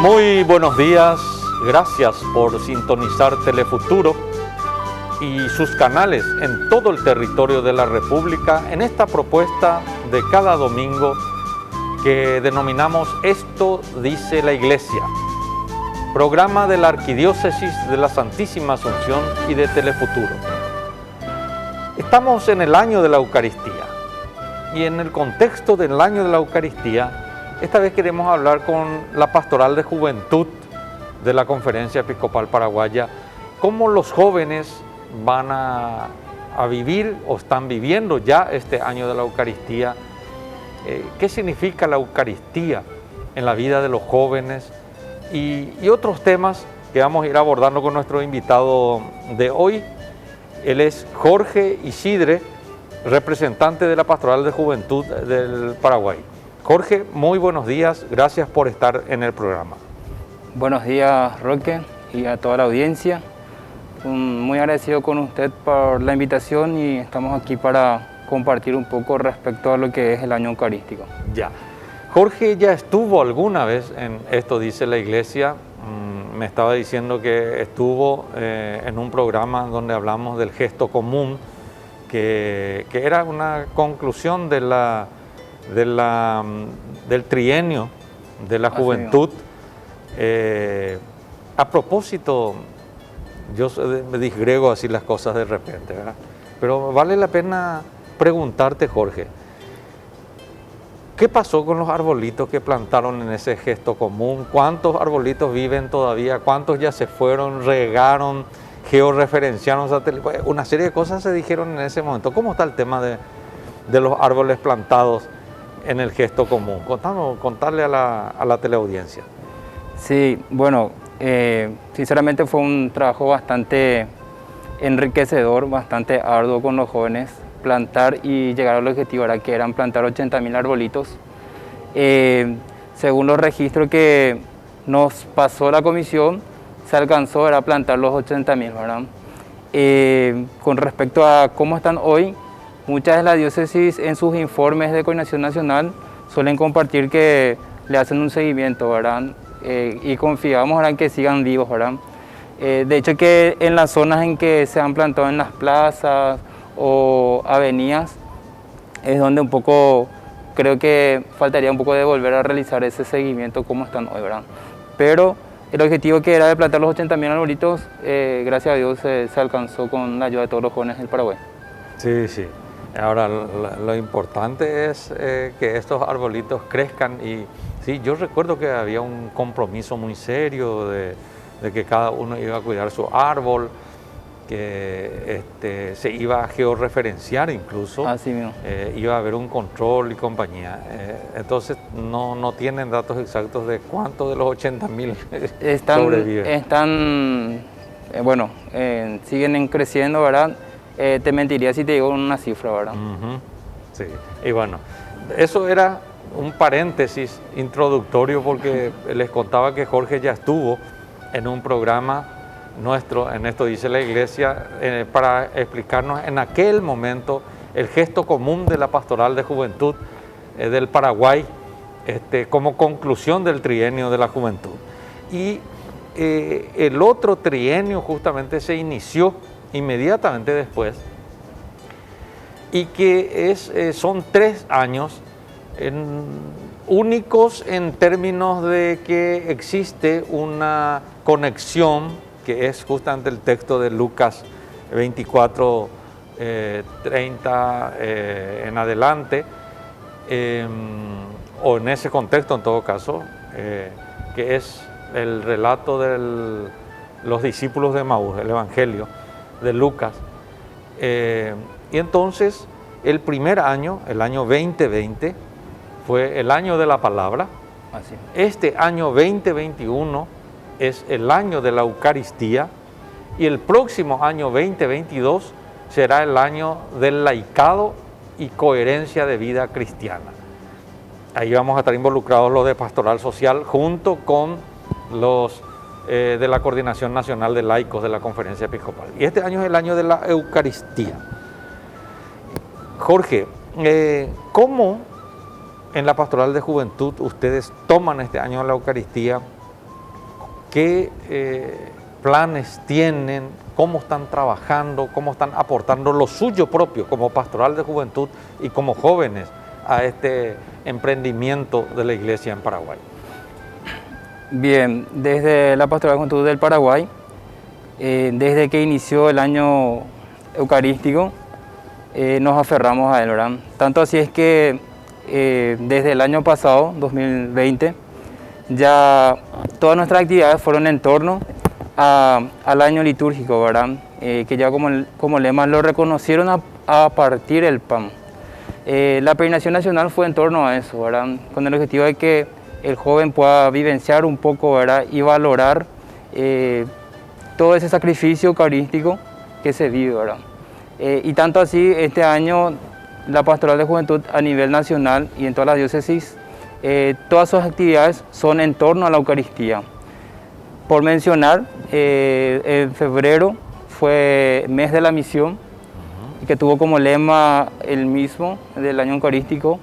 Muy buenos días, gracias por sintonizar Telefuturo y sus canales en todo el territorio de la República en esta propuesta de cada domingo que denominamos Esto dice la Iglesia, programa de la Arquidiócesis de la Santísima Asunción y de Telefuturo. Estamos en el año de la Eucaristía y en el contexto del año de la Eucaristía esta vez queremos hablar con la Pastoral de Juventud de la Conferencia Episcopal Paraguaya, cómo los jóvenes van a vivir o están viviendo ya este año de la Eucaristía, qué significa la Eucaristía en la vida de los jóvenes y otros temas que vamos a ir abordando con nuestro invitado de hoy. Él es Jorge Isidre, representante de la Pastoral de Juventud del Paraguay. Jorge, muy buenos días, gracias por estar en el programa. Buenos días, Roque, y a toda la audiencia. Muy agradecido con usted por la invitación y estamos aquí para compartir un poco respecto a lo que es el año eucarístico. Ya. Jorge ya estuvo alguna vez en Esto dice la Iglesia. Me estaba diciendo que estuvo en un programa donde hablamos del gesto común, que era una conclusión del trienio de la juventud. A propósito, yo me disgrego así las cosas de repente, ¿verdad? Pero vale la pena preguntarte, Jorge, ¿qué pasó con los arbolitos que plantaron en ese gesto común? ¿Cuántos arbolitos viven todavía? ¿Cuántos ya se fueron, regaron, georreferenciaron? Una serie de cosas se dijeron en ese momento. ¿Cómo está el tema de los árboles plantados en el gesto común? Contarle a la teleaudiencia. Sí, bueno, sinceramente fue un trabajo bastante enriquecedor, bastante arduo con los jóvenes, plantar y llegar al objetivo, ¿verdad? Que eran plantar 80.000 arbolitos. Según los registros que nos pasó la comisión, se alcanzó a plantar los 80.000, ¿verdad? Con respecto a cómo están hoy, muchas de las diócesis en sus informes de coordinación nacional suelen compartir que le hacen un seguimiento, ¿verdad? Y confiamos, ¿verdad?, en que sigan vivos, ¿verdad? De hecho, que en las zonas en que se han plantado en las plazas o avenidas es donde un poco creo que faltaría un poco de volver a realizar ese seguimiento como están hoy, ¿verdad? Pero el objetivo que era de plantar los 80.000 arbolitos, gracias a Dios se alcanzó con la ayuda de todos los jóvenes del Paraguay. Sí, sí. Ahora, lo importante es que estos arbolitos crezcan y sí, yo recuerdo que había un compromiso muy serio de que cada uno iba a cuidar su árbol, que se iba a georreferenciar incluso. Así mismo. Iba a haber un control y compañía. Entonces, no tienen datos exactos de cuántos de los 80.000 sobreviven. Siguen creciendo, ¿verdad? Te mentiría si te digo una cifra, ¿verdad? Sí, y bueno, eso era un paréntesis introductorio porque les contaba que Jorge ya estuvo en un programa nuestro, en Esto dice la Iglesia, para explicarnos en aquel momento el gesto común de la Pastoral de Juventud del Paraguay, como conclusión del trienio de la juventud. Y el otro trienio justamente se inició inmediatamente después y que son 3 años únicos en términos de que existe una conexión que es justamente el texto de Lucas 24, 30 en adelante, o en ese contexto en todo caso, que es el relato de los discípulos de Emaús, el Evangelio de Lucas. Y entonces el primer año, el año 2020, fue el año de la palabra. Así. Este año 2021 es el año de la Eucaristía y el próximo año 2022 será el año del laicado y coherencia de vida cristiana. Ahí vamos a estar involucrados los de Pastoral Social junto con los de la Coordinación Nacional de Laicos de la Conferencia Episcopal. Y este año es el año de la Eucaristía. Jorge, ¿cómo en la Pastoral de Juventud ustedes toman este año la Eucaristía ¿qué planes tienen? ¿Cómo están trabajando? ¿Cómo están aportando lo suyo propio como pastoral de juventud y como jóvenes a este emprendimiento de la Iglesia en Paraguay? Bien, desde la Pastoral de Juventud del Paraguay, desde que inició el año eucarístico, nos aferramos a él, ¿verdad? Tanto así es que desde el año pasado, 2020, ya todas nuestras actividades fueron en torno al año litúrgico, ¿verdad? Que ya como lema lo reconocieron a partir el pan. La peregrinación nacional fue en torno a eso, ¿verdad? Con el objetivo de que el joven pueda vivenciar un poco, ¿verdad? Y valorar todo ese sacrificio eucarístico que se vive, ¿verdad? Y tanto así, este año la Pastoral de Juventud a nivel nacional y en todas las diócesis, todas sus actividades son en torno a la Eucaristía. Por mencionar, en febrero fue mes de la misión, que tuvo como lema el mismo del año eucarístico,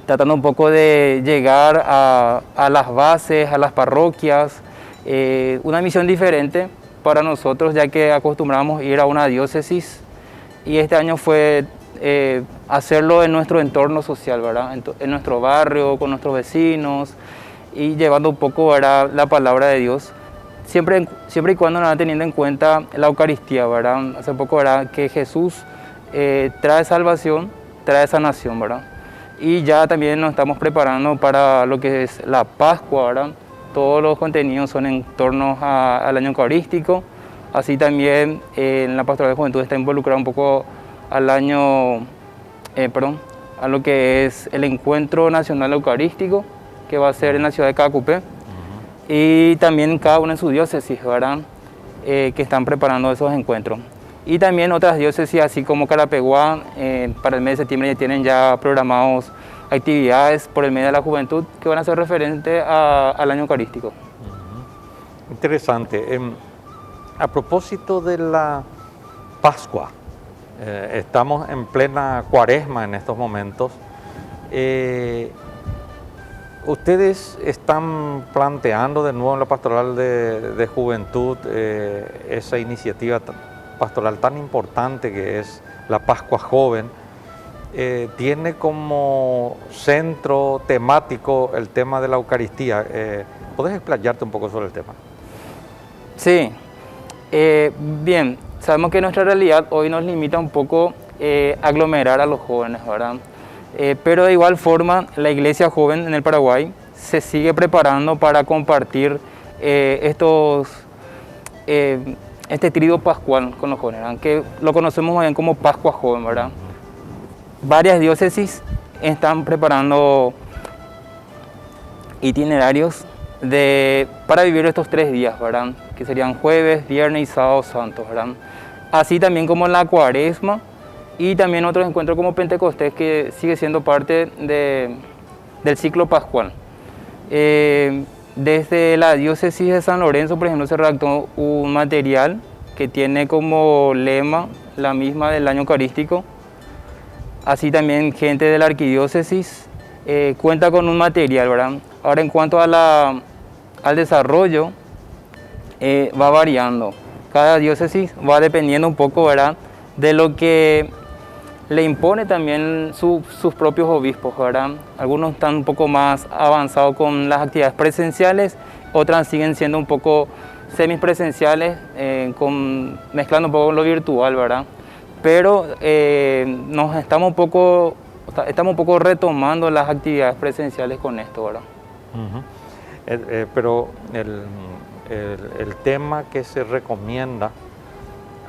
tratando un poco de llegar a las bases, a las parroquias, una misión diferente para nosotros, ya que acostumbramos ir a una diócesis, y este año fue hacerlo en nuestro entorno social, ¿verdad? En nuestro barrio, con nuestros vecinos, y llevando un poco, ¿verdad?, la palabra de Dios, siempre y cuando nos teniendo en cuenta la Eucaristía, ¿verdad? Hace poco, ¿verdad?, que Jesús trae salvación, trae sanación, ¿verdad? Y ya también nos estamos preparando para lo que es la Pascua, ¿verdad? Todos los contenidos son en torno al año eucarístico. Así también en la Pastoral de Juventud está involucrado un poco al año, a lo que es el Encuentro Nacional Eucarístico, que va a ser en la ciudad de Cacupé. Y también cada una en su diócesis, ¿verdad? Que están preparando esos encuentros. Y también otras diócesis, así como Carapeguá, para el mes de septiembre ya tienen ya programados actividades por el medio de la juventud que van a ser referentes al año eucarístico. Interesante. A propósito de la Pascua, estamos en plena Cuaresma en estos momentos. ¿Ustedes están planteando de nuevo en la Pastoral de Juventud esa iniciativa pastoral tan importante que es la Pascua Joven? Tiene como centro temático el tema de la Eucaristía. ¿Podés explayarte un poco sobre el tema? Sí, bien, sabemos que nuestra realidad hoy nos limita un poco a aglomerar a los jóvenes, ¿verdad? Pero de igual forma la Iglesia Joven en el Paraguay se sigue preparando para compartir este trío pascual con los jóvenes, ¿verdad? Que lo conocemos muy bien como Pascua Joven, ¿verdad? Varias diócesis están preparando itinerarios para vivir estos 3 días, ¿verdad? Que serían jueves, viernes y sábado santo, ¿verdad? Así también como en la Cuaresma y también otros encuentros como Pentecostés, que sigue siendo parte del ciclo pascual. Desde la diócesis de San Lorenzo, por ejemplo, se redactó un material que tiene como lema la misma del año eucarístico. Así también gente de la arquidiócesis cuenta con un material, ¿verdad? Ahora, en cuanto al desarrollo, va variando. Cada diócesis va dependiendo un poco, ¿verdad?, de lo que le impone también sus propios obispos, ¿verdad? Algunos están un poco más avanzados con las actividades presenciales, otras siguen siendo un poco semipresenciales, mezclando un poco lo virtual, ¿verdad? Pero estamos un poco retomando las actividades presenciales con esto, ¿verdad? Pero el tema que se recomienda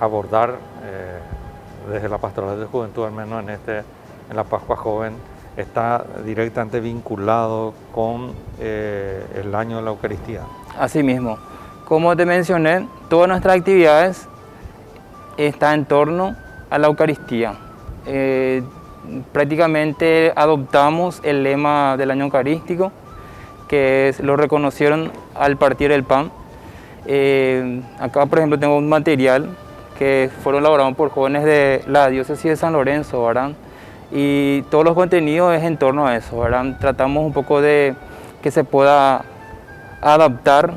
abordar desde la Pastoral de Juventud, al menos en la Pascua Joven, está directamente vinculado con el año de la Eucaristía. Así mismo, como te mencioné, todas nuestras actividades están en torno a la Eucaristía. Prácticamente adoptamos el lema del año eucarístico, que es lo reconocieron al partir el pan. Acá, por ejemplo, tengo un material que fueron elaborados por jóvenes de la diócesis de San Lorenzo, ¿verdad? Y todos los contenidos es en torno a eso, ¿verdad? Tratamos un poco de que se pueda adaptar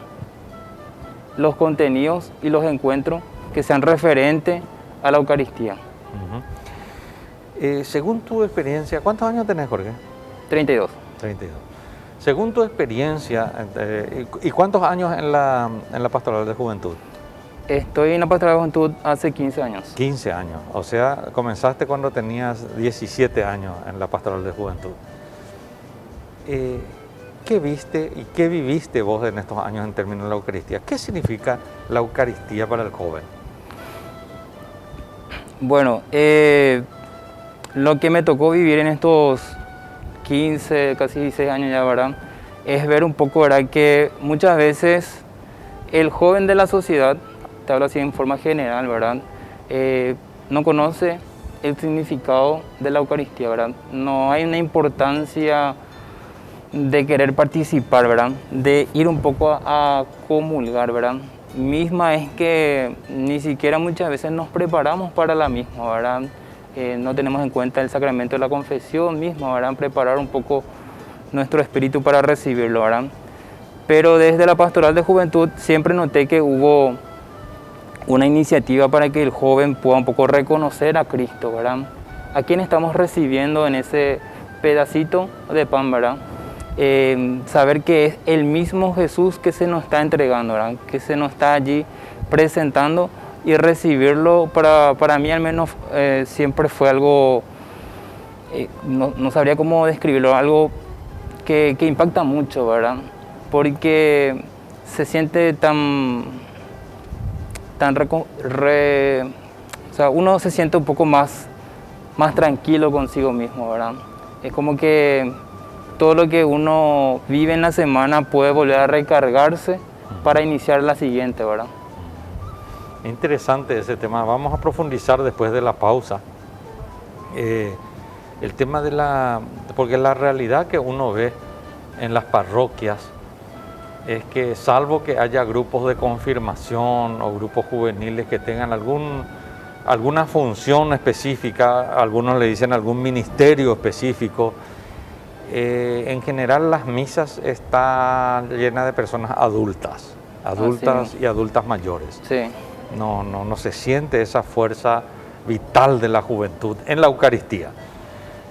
los contenidos y los encuentros que sean referentes a la Eucaristía. Según tu experiencia, ¿cuántos años tenés, Jorge? 32. 32. Según tu experiencia, ¿y cuántos años en la Pastoral de Juventud? Estoy en la Pastoral de Juventud hace 15 años. 15 años, o sea, comenzaste cuando tenías 17 años en la Pastoral de Juventud. ¿Qué viste y qué viviste vos en estos años en términos de la Eucaristía? ¿Qué significa la Eucaristía para el joven? Bueno, lo que me tocó vivir en estos 15, casi 16 años ya, ¿verdad? Es ver un poco, ¿verdad?, que muchas veces el joven de la sociedad, te hablo así en forma general, ¿verdad?, no conoce el significado de la Eucaristía, ¿verdad? No hay una importancia de querer participar, ¿verdad?, de ir un poco a comulgar, ¿verdad? Misma es que ni siquiera muchas veces nos preparamos para la misma, ¿verdad? No tenemos en cuenta el sacramento de la confesión mismo, ¿verdad? Preparar un poco nuestro espíritu para recibirlo, ¿verdad? Pero desde la Pastoral de Juventud siempre noté que hubo una iniciativa para que el joven pueda un poco reconocer a Cristo, ¿verdad? A quién estamos recibiendo en ese pedacito de pan, ¿verdad? Saber que es el mismo Jesús que se nos está entregando, ¿verdad?, que se nos está allí presentando, y recibirlo para mí al menos siempre fue algo, no sabría cómo describirlo, algo que impacta mucho, ¿verdad? Porque se siente o sea, uno se siente un poco más tranquilo consigo mismo, ¿verdad? Es como que todo lo que uno vive en la semana puede volver a recargarse para iniciar la siguiente, ¿verdad? Interesante ese tema. Vamos a profundizar después de la pausa. El tema porque la realidad que uno ve en las parroquias es que, salvo que haya grupos de confirmación o grupos juveniles que tengan alguna función específica, algunos le dicen algún ministerio específico, en general las misas están llenas de personas adultas y adultas mayores. Sí. No se siente esa fuerza vital de la juventud en la Eucaristía.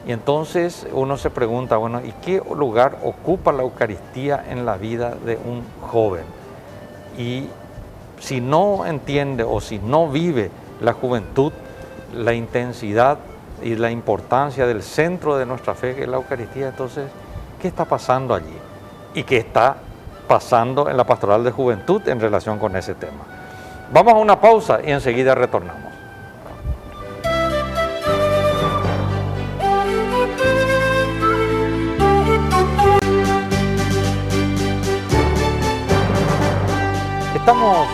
Y entonces uno se pregunta, bueno, ¿y qué lugar ocupa la Eucaristía en la vida de un joven? Y si no entiende o si no vive la juventud, la intensidad y la importancia del centro de nuestra fe, que es la Eucaristía, entonces, ¿qué está pasando allí? ¿Y qué está pasando en la Pastoral de Juventud en relación con ese tema? Vamos a una pausa y enseguida retornamos. Estamos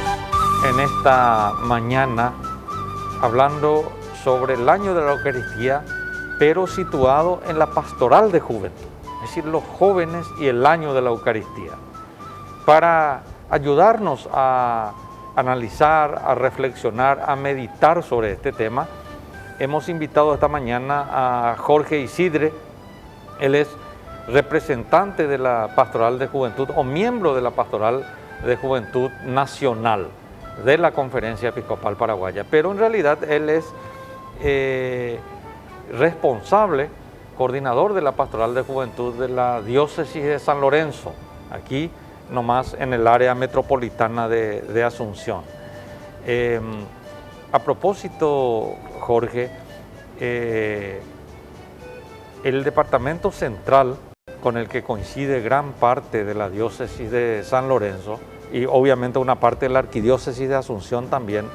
en esta mañana hablando sobre el año de la Eucaristía, pero situado en la Pastoral de Juventud, es decir, los jóvenes y el año de la Eucaristía. Para ayudarnos a analizar, a reflexionar, a meditar sobre este tema, hemos invitado esta mañana a Jorge Isidre. Él es representante de la Pastoral de Juventud o miembro de la Pastoral de Juventud Nacional de la Conferencia Episcopal Paraguaya, pero en realidad él es responsable, coordinador de la Pastoral de Juventud de la Diócesis de San Lorenzo, aquí nomás en el área metropolitana de Asunción. A propósito, Jorge, el departamento central con el que coincide gran parte de la diócesis de San Lorenzo y obviamente una parte de la arquidiócesis de Asunción también,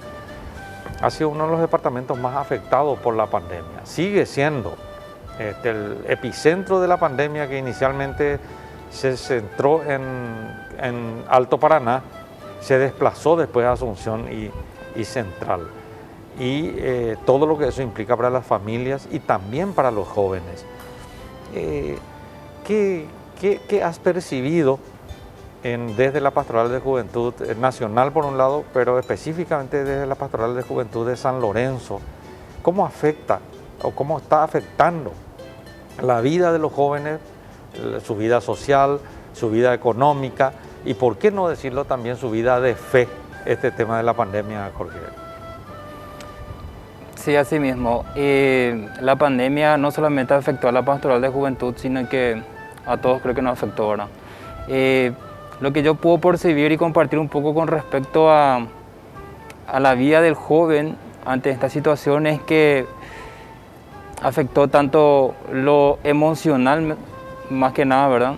ha sido uno de los departamentos más afectados por la pandemia. Sigue siendo el epicentro de la pandemia, que inicialmente se centró en Alto Paraná, se desplazó después a Asunción y Central. Y todo lo que eso implica para las familias y también para los jóvenes. ¿Qué has percibido desde la Pastoral de Juventud Nacional por un lado, pero específicamente desde la Pastoral de Juventud de San Lorenzo? ¿Cómo afecta o cómo está afectando la vida de los jóvenes, su vida social, su vida económica y, por qué no decirlo, también su vida de fe este tema de la pandemia, Jorge? Sí, así mismo. La pandemia no solamente afectó a la pastoral de juventud, sino que a todos creo que nos afectó ahora. Lo que yo puedo percibir y compartir un poco con respecto a la vida del joven ante esta situación es que afectó tanto lo emocional, más que nada, ¿verdad?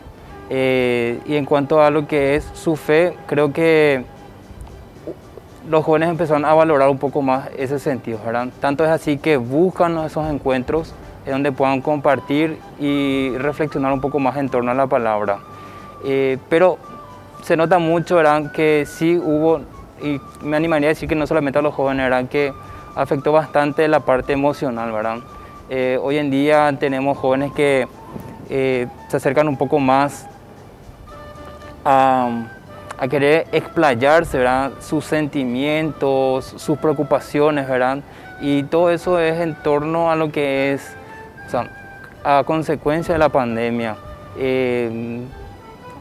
Y en cuanto a lo que es su fe, creo que los jóvenes empezaron a valorar un poco más ese sentido, ¿verdad? Tanto es así que buscan esos encuentros en donde puedan compartir y reflexionar un poco más en torno a la palabra. Pero se nota mucho, ¿verdad?, que sí hubo, y me animaría a decir que no solamente a los jóvenes, ¿verdad?, que afectó bastante la parte emocional, ¿verdad? Hoy en día tenemos jóvenes que se acercan un poco más a querer explayarse, ¿verdad?, sus sentimientos, sus preocupaciones, ¿verdad? Y todo eso es en torno a lo que es, o sea, a consecuencia de la pandemia.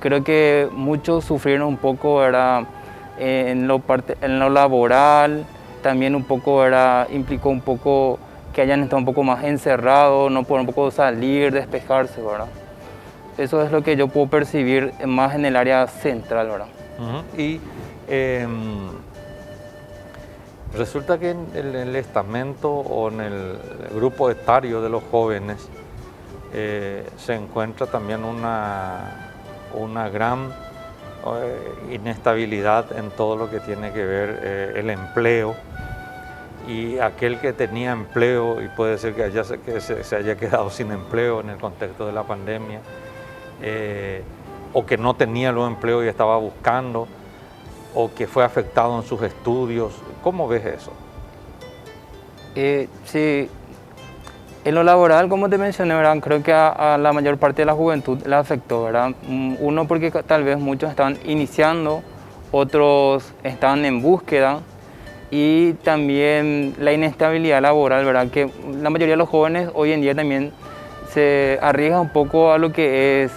Creo que muchos sufrieron un poco, ¿verdad?, en lo laboral, también un poco, ¿verdad?, implicó un poco que hayan estado un poco más encerrados, no poder un poco salir, despejarse, ¿verdad? Eso es lo que yo puedo percibir más en el área central, ¿verdad? Y resulta que en el estamento o en el grupo etario de los jóvenes se encuentra también una gran inestabilidad en todo lo que tiene que ver el empleo, y aquel que tenía empleo y puede ser que se haya quedado sin empleo en el contexto de la pandemia, o que no tenía los empleos y estaba buscando, o que fue afectado en sus estudios. ¿Cómo ves eso? Sí, en lo laboral, como te mencioné, ¿verdad?, creo que a la mayor parte de la juventud la afectó, ¿verdad? Uno, porque tal vez muchos estaban iniciando, otros estaban en búsqueda, y también la inestabilidad laboral, ¿verdad?, que la mayoría de los jóvenes hoy en día también se arriesgan un poco a lo que es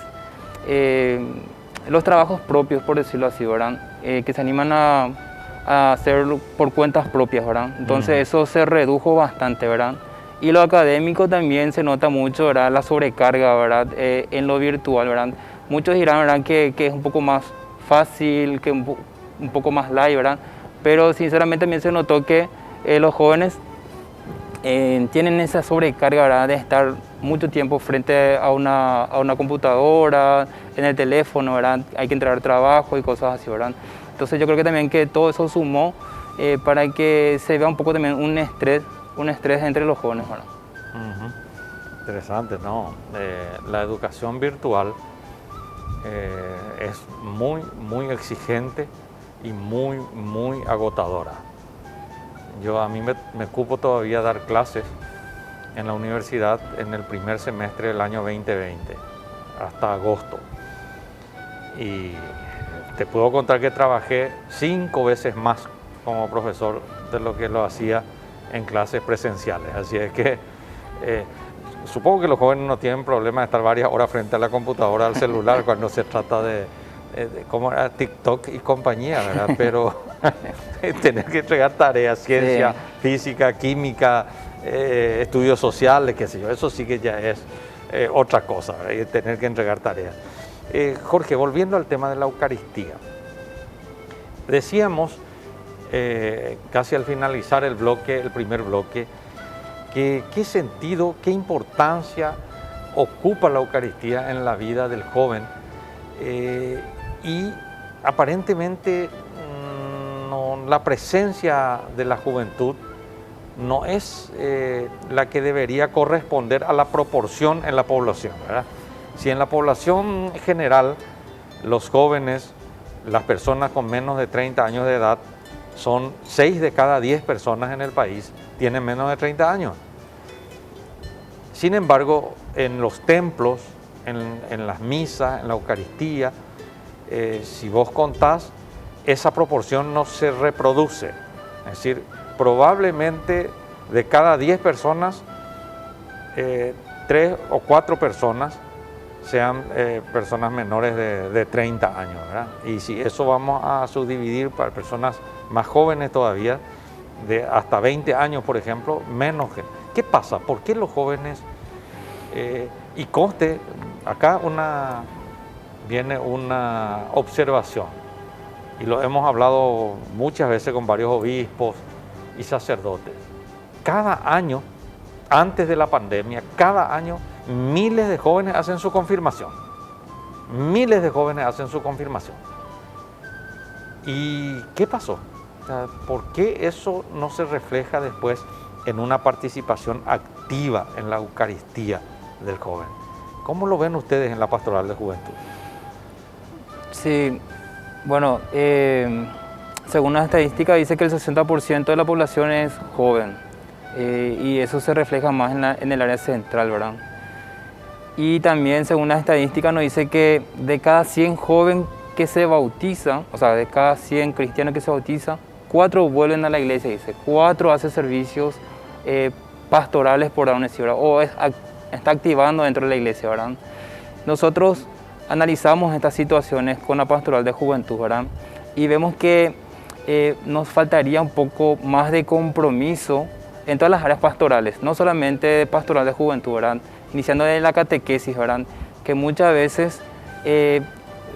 los trabajos propios, por decirlo así, ¿verdad?, que se animan a hacerlo por cuentas propias, ¿verdad? Entonces eso se redujo bastante, ¿verdad? Y lo académico también se nota mucho, ¿verdad?, la sobrecarga, ¿verdad?, en lo virtual, ¿verdad? Muchos dirán, ¿verdad?, que es un poco más fácil, que un poco más light, ¿verdad? Pero sinceramente también se notó que los jóvenes tienen esa sobrecarga, ¿verdad?, de estar mucho tiempo frente a una computadora, en el teléfono, ¿verdad? Hay que entregar trabajo y cosas así, ¿verdad? Entonces yo creo que también que todo eso sumó para que se vea un poco también un estrés entre los jóvenes, ¿verdad? Interesante, ¿no? La educación virtual es muy exigente y muy agotadora. A mí me cupo todavía dar clases en la universidad en el primer semestre del año 2020, hasta agosto. Y te puedo contar que trabajé 5 veces más como profesor de lo que lo hacía en clases presenciales. Así es que supongo que los jóvenes no tienen problema de estar varias horas frente a la computadora, al celular, cuando se trata de como era TikTok y compañía, ¿verdad? Pero tener que entregar tareas, ciencia, física, química, estudios sociales, qué sé yo, eso sí que ya es otra cosa, ¿verdad? Tener que entregar tareas. Jorge, volviendo al tema de la Eucaristía, decíamos casi al finalizar el primer bloque, que qué sentido, qué importancia ocupa la Eucaristía en la vida del joven, y aparentemente la presencia de la juventud no es la que debería corresponder a la proporción en la población, ¿verdad? Si en la población general los jóvenes, las personas con menos de 30 años de edad, son 6 de cada 10 personas en el país, tienen menos de 30 años. Sin embargo, en los templos, en las misas, en la Eucaristía, si vos contás, esa proporción no se reproduce. Es decir, probablemente de cada 10 personas, 3 o 4 personas sean personas menores de 30 años, ¿verdad? Y si eso vamos a subdividir para personas más jóvenes todavía, de hasta 20 años, por ejemplo, menos. ¿Qué pasa? ¿Por qué los jóvenes? Y conste, acá viene una observación, y lo hemos hablado muchas veces con varios obispos y sacerdotes. Cada año, antes de la pandemia, cada año miles de jóvenes hacen su confirmación. Miles de jóvenes hacen su confirmación. ¿Y qué pasó? O sea, ¿por qué eso no se refleja después en una participación activa en la Eucaristía del joven? ¿Cómo lo ven ustedes en la Pastoral de Juventud? Sí, bueno, según la estadística dice que el 60% de la población es joven, y eso se refleja más en el área central, ¿verdad? Y también según la estadística nos dice que de cada 100 jóvenes que se bautiza, o sea, de cada 100 cristianos que se bautiza, 4 vuelven a la iglesia, dice, 4 hacen servicios pastorales, por dar un decir, o está activando dentro de la iglesia, ¿verdad? Nosotros analizamos estas situaciones con la Pastoral de Juventud, ¿verdad? Y vemos que nos faltaría un poco más de compromiso en todas las áreas pastorales, no solamente de Pastoral de Juventud, ¿verdad? Iniciando de la catequesis, ¿verdad? Que muchas veces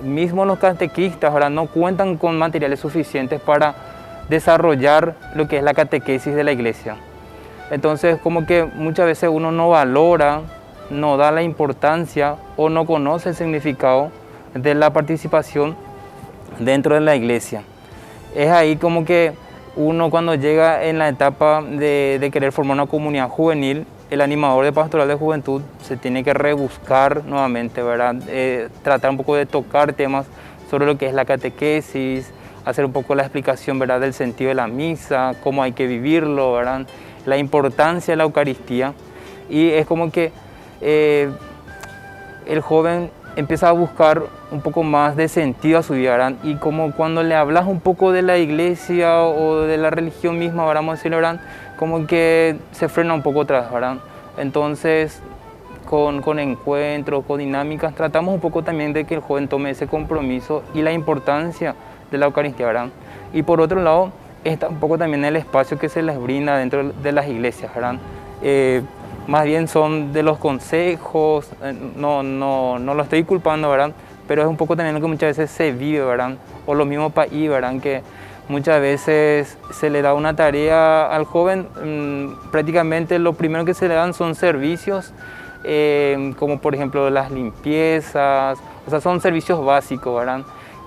mismos los catequistas, ¿verdad?, no cuentan con materiales suficientes para desarrollar lo que es la catequesis de la iglesia. Entonces, como que muchas veces uno no valora, no da la importancia o no conoce el significado de la participación dentro de la iglesia. Es ahí como que uno, cuando llega en la etapa de querer formar una comunidad juvenil, el animador de Pastoral de Juventud se tiene que rebuscar nuevamente, ¿verdad? Tratar un poco de tocar temas sobre lo que es la catequesis, hacer un poco la explicación, ¿verdad?, del sentido de la misa, cómo hay que vivirlo, ¿verdad?, la importancia de la Eucaristía. Y es como que el joven empieza a buscar un poco más de sentido a su vida, ¿verdad? Y como cuando le hablas un poco de la iglesia o de la religión misma, vamos a decirlo, ¿verdad?, como que se frena un poco atrás, ¿verdad? Entonces, con encuentros, con dinámicas, tratamos un poco también de que el joven tome ese compromiso y la importancia de la Eucaristía, ¿verdad? Y por otro lado, está un poco también el espacio que se les brinda dentro de las iglesias, ¿verdad? Más bien son de los consejos, no lo estoy culpando, ¿verdad? Pero es un poco también lo que muchas veces se vive, ¿verdad? O lo mismo para ahí, ¿verdad? Que muchas veces se le da una tarea al joven, prácticamente lo primero que se le dan son servicios, como por ejemplo las limpiezas, o sea, son servicios básicos, ¿verdad?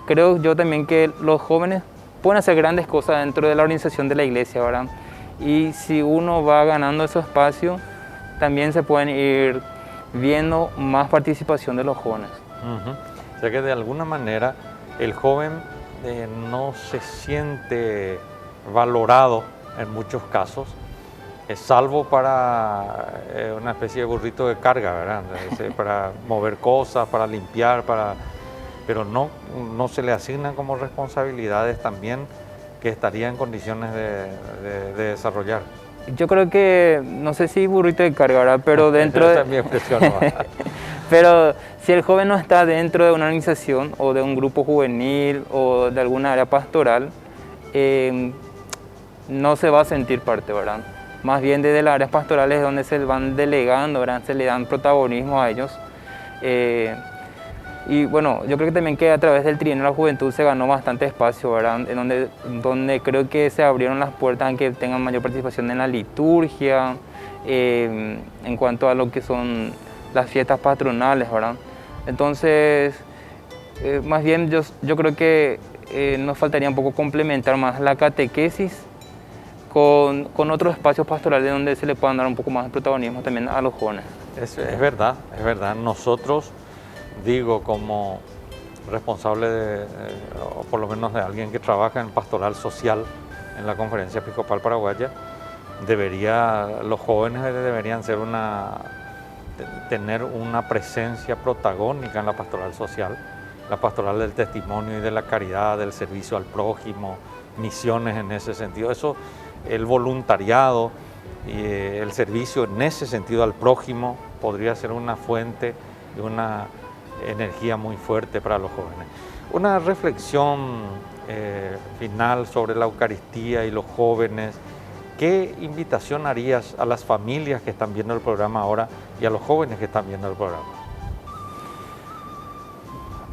Creo yo también que los jóvenes pueden hacer grandes cosas dentro de la organización de la iglesia, ¿verdad? Y si uno va ganando ese espacio, también se pueden ir viendo más participación de los jóvenes. O sea que de alguna manera el joven no se siente valorado en muchos casos, salvo para una especie de burrito de carga, ¿verdad? Para mover cosas, para limpiar, pero no se le asignan como responsabilidades también que estaría en condiciones de desarrollar. Yo creo que, no sé si burrito de carga, ¿verdad?, pero dentro de... Esa es mi expresión, ¿no? Pero si el joven no está dentro de una organización o de un grupo juvenil o de alguna área pastoral, no se va a sentir parte, ¿verdad? Más bien desde las áreas pastorales es donde se van delegando, ¿verdad?, se le dan protagonismo a ellos. Y bueno, yo creo que también que a través del Trienio de la Juventud se ganó bastante espacio, ¿verdad?, en donde creo que se abrieron las puertas a que tengan mayor participación en la liturgia, en cuanto a lo que son las fiestas patronales, ¿verdad? Entonces, más bien yo creo que nos faltaría un poco complementar más la catequesis con otros espacios pastorales donde se le puedan dar un poco más de protagonismo también a los jóvenes. Es verdad, es verdad. Nosotros, digo, como responsable o por lo menos de alguien que trabaja en pastoral social en la Conferencia Episcopal Paraguaya, los jóvenes deberían tener una presencia protagónica en la pastoral social, la pastoral del testimonio y de la caridad, del servicio al prójimo, misiones en ese sentido. Eso, el voluntariado y el servicio en ese sentido al prójimo podría ser una fuente de una energía muy fuerte para los jóvenes. Una reflexión final sobre la Eucaristía y los jóvenes, ¿qué invitación harías a las familias que están viendo el programa ahora y a los jóvenes que están viendo el programa?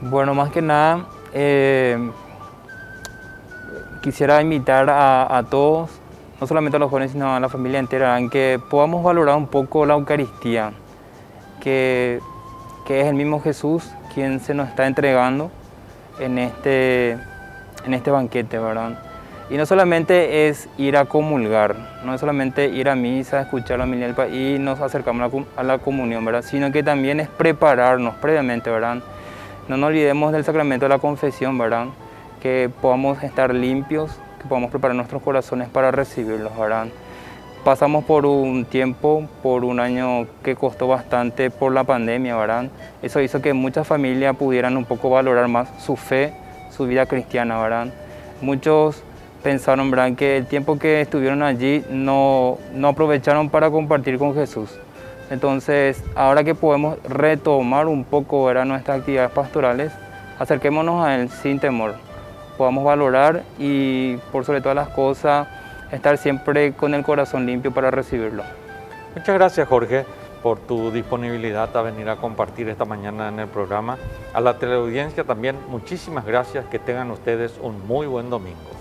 Bueno, más que nada, quisiera invitar a todos, no solamente a los jóvenes, sino a la familia entera, en que podamos valorar un poco la Eucaristía, que es el mismo Jesús quien se nos está entregando en este banquete, ¿verdad? Y no solamente es ir a comulgar, no es solamente ir a misa, escuchar la homilía y nos acercamos a la comunión, ¿verdad? Sino que también es prepararnos previamente, ¿verdad? No nos olvidemos del sacramento de la confesión, ¿verdad? Que podamos estar limpios, que podamos preparar nuestros corazones para recibirlos, ¿verdad? Pasamos por un tiempo, por un año que costó bastante por la pandemia, ¿verdad? Eso hizo que muchas familias pudieran un poco valorar más su fe, su vida cristiana, ¿verdad? Muchos pensaron, ¿verdad?, que el tiempo que estuvieron allí no aprovecharon para compartir con Jesús. Entonces, ahora que podemos retomar un poco, ¿verdad?, nuestras actividades pastorales, acerquémonos a Él sin temor. Podamos valorar y, por sobre todas las cosas, estar siempre con el corazón limpio para recibirlo. Muchas gracias, Jorge, por tu disponibilidad a venir a compartir esta mañana en el programa. A la teleaudiencia también, muchísimas gracias. Que tengan ustedes un muy buen domingo.